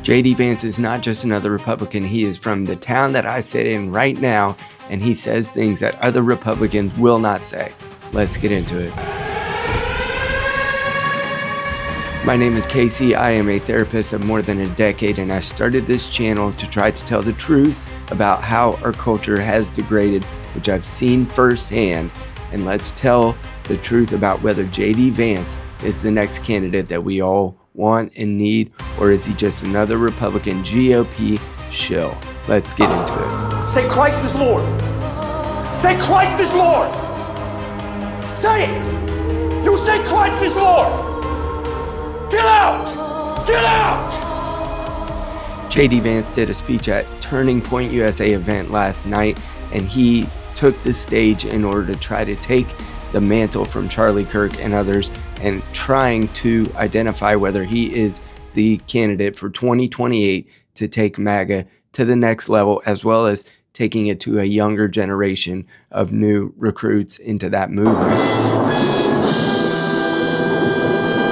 JD Vance is not just another Republican. He is from the town that I sit in right now, and he says things that other Republicans will not say. Let's get into it. My name is Casey. I am a therapist of more than a decade, and I started this channel to try to tell the truth about how our culture has degraded, which I've seen firsthand. And let's tell the truth about whether JD Vance is the next candidate that we all want and need, or is he just another Republican GOP shill? Let's get into it. Say Christ is Lord. Say Christ is Lord. Say it. You say Christ is Lord. Get out. Get out. JD Vance did a speech at Turning Point USA event last night, and he took the stage in order to try to take the mantle from Charlie Kirk and others, and trying to identify whether he is the candidate for 2028 to take MAGA to the next level, as well as taking it to a younger generation of new recruits into that movement.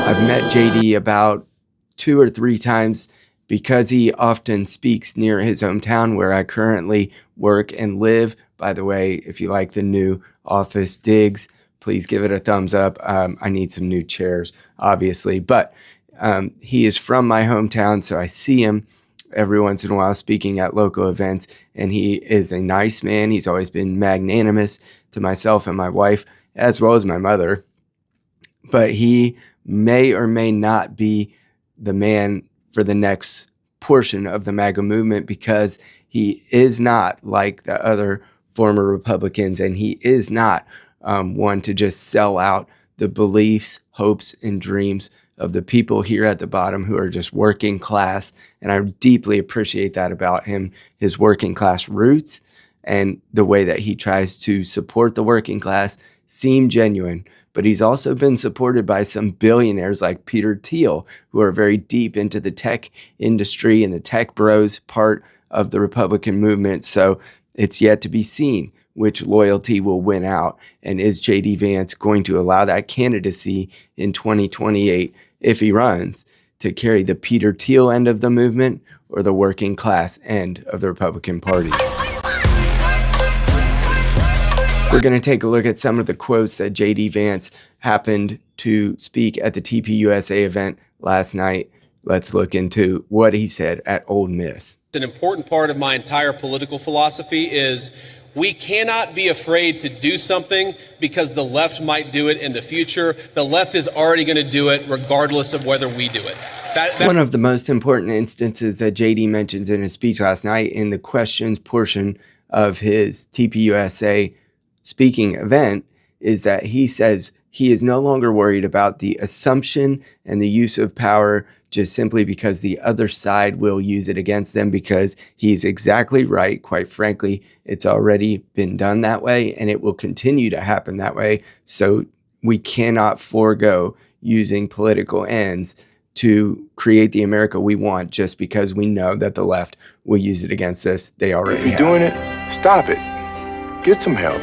I've met JD about 2 or 3 times because he often speaks near his hometown where I currently work and live. By the way, if you like the new office digs, please give it a thumbs up. I need some new chairs, obviously. But he is from my hometown, so I see him every once in a while speaking at local events. And he is a nice man. He's always been magnanimous to myself and my wife, as well as my mother. But he may or may not be the man for the next portion of the MAGA movement, because he is not like the other former Republicans, and he is not one to just sell out the beliefs, hopes, and dreams of the people here at the bottom who are just working class. And I deeply appreciate that about him, his working class roots, and the way that he tries to support the working class seem genuine. But he's also been supported by some billionaires like Peter Thiel, who are very deep into the tech industry and the tech bros part of the Republican movement. So it's yet to be seen which loyalty will win out. And is JD Vance going to allow that candidacy in 2028, if he runs, to carry the Peter Thiel end of the movement or the working class end of the Republican Party? We're going to take a look at some of the quotes that JD Vance happened to speak at the TPUSA event last night. Let's look into what he said at Ole Miss. An important part of my entire political philosophy is we cannot be afraid to do something because the left might do it in the future. The left is already going to do it regardless of whether we do it. One of the most important instances that JD mentions in his speech last night in the questions portion of his TPUSA speaking event is that he says he is no longer worried about the assumption and the use of power just simply because the other side will use it against them, because he's exactly right. Quite frankly, it's already been done that way, and it will continue to happen that way. So we cannot forego using political ends to create the America we want just because we know that the left will use it against us. They already have. If you're doing it, stop it. Get some help.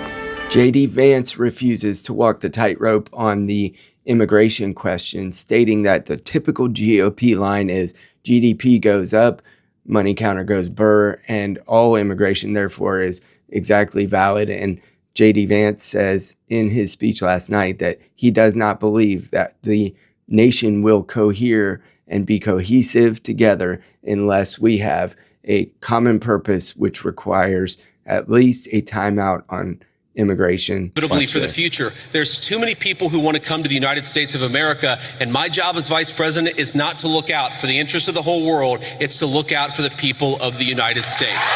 JD Vance refuses to walk the tightrope on the immigration question, stating that the typical GOP line is GDP goes up, money counter goes burr, and all immigration, therefore, is exactly valid. And JD Vance says in his speech last night that he does not believe that the nation will cohere and be cohesive together unless we have a common purpose, which requires at least a timeout on immigration. Inevitably for the future. There's too many people who want to come to the United States of America, and my job as vice president is not to look out for the interests of the whole world. It's to look out for the people of the United States.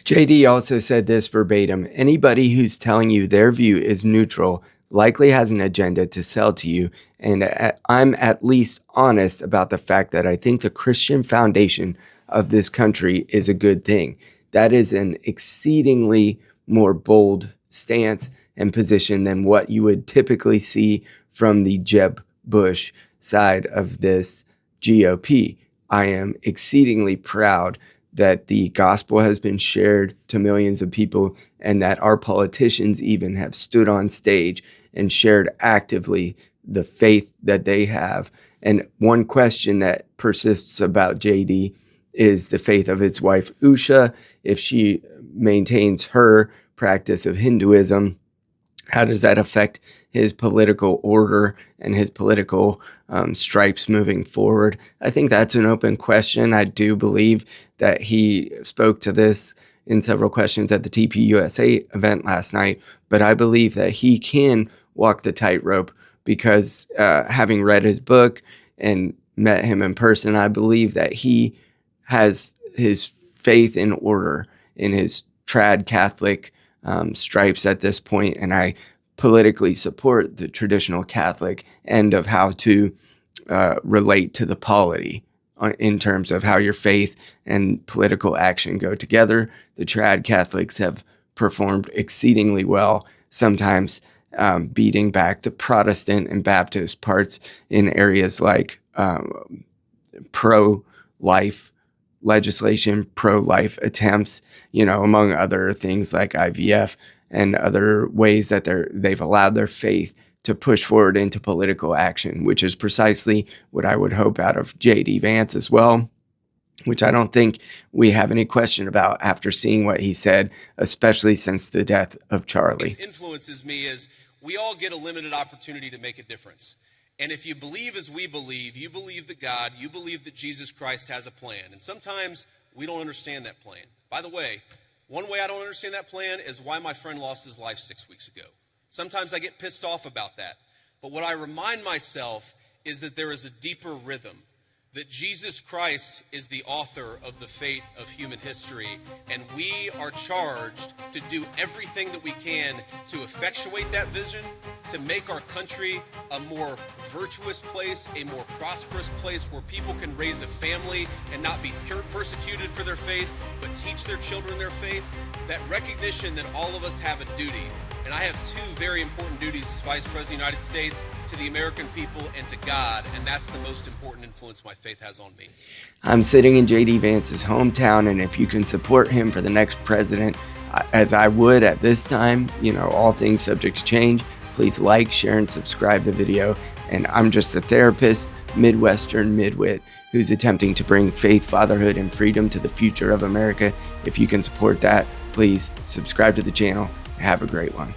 JD also said this verbatim: anybody who's telling you their view is neutral likely has an agenda to sell to you, and I'm at least honest about the fact that I think the Christian foundation of this country is a good thing. That is an exceedingly more bold stance and position than what you would typically see from the Jeb Bush side of this GOP. I am exceedingly proud that the gospel has been shared to millions of people, and that our politicians even have stood on stage and shared actively the faith that they have. And one question that persists about JD is the faith of his wife, Usha. If she maintains her practice of Hinduism, how does that affect his political order and his political stripes moving forward? I think that's an open question. I do believe that he spoke to this in several questions at the TPUSA event last night, but I believe that he can walk the tightrope because having read his book and met him in person, I believe that he has his faith in order in his trad Catholic stripes at this point, and I politically support the traditional Catholic end of how to relate to the polity in terms of how your faith and political action go together. The trad Catholics have performed exceedingly well, sometimes beating back the Protestant and Baptist parts in areas like pro-life legislation, pro-life attempts, among other things like IVF and other ways that they've allowed their faith to push forward into political action, which is precisely what I would hope out of JD Vance as well, which I don't think we have any question about after seeing what he said, especially since the death of Charlie. What influences me is we all get a limited opportunity to make a difference. And if you believe as we believe, you believe that God, you believe that Jesus Christ has a plan. And sometimes we don't understand that plan. By the way, one way I don't understand that plan is why my friend lost his life 6 weeks ago. Sometimes I get pissed off about that. But what I remind myself is that there is a deeper rhythm, that Jesus Christ is the author of the fate of human history, and we are charged to do everything that we can to effectuate that vision, to make our country a more virtuous place, a more prosperous place where people can raise a family and not be persecuted for their faith, but teach their children their faith. That recognition that all of us have a duty. And I have two very important duties as Vice President of the United States, to the American people and to God, and that's the most important influence my faith has on me. I'm sitting in JD Vance's hometown, and if you can support him for the next president, as I would at this time, all things subject to change, please like, share, and subscribe the video. And I'm just a therapist, Midwestern midwit, who's attempting to bring faith, fatherhood, and freedom to the future of America. If you can support that, please subscribe to the channel. Have a great one.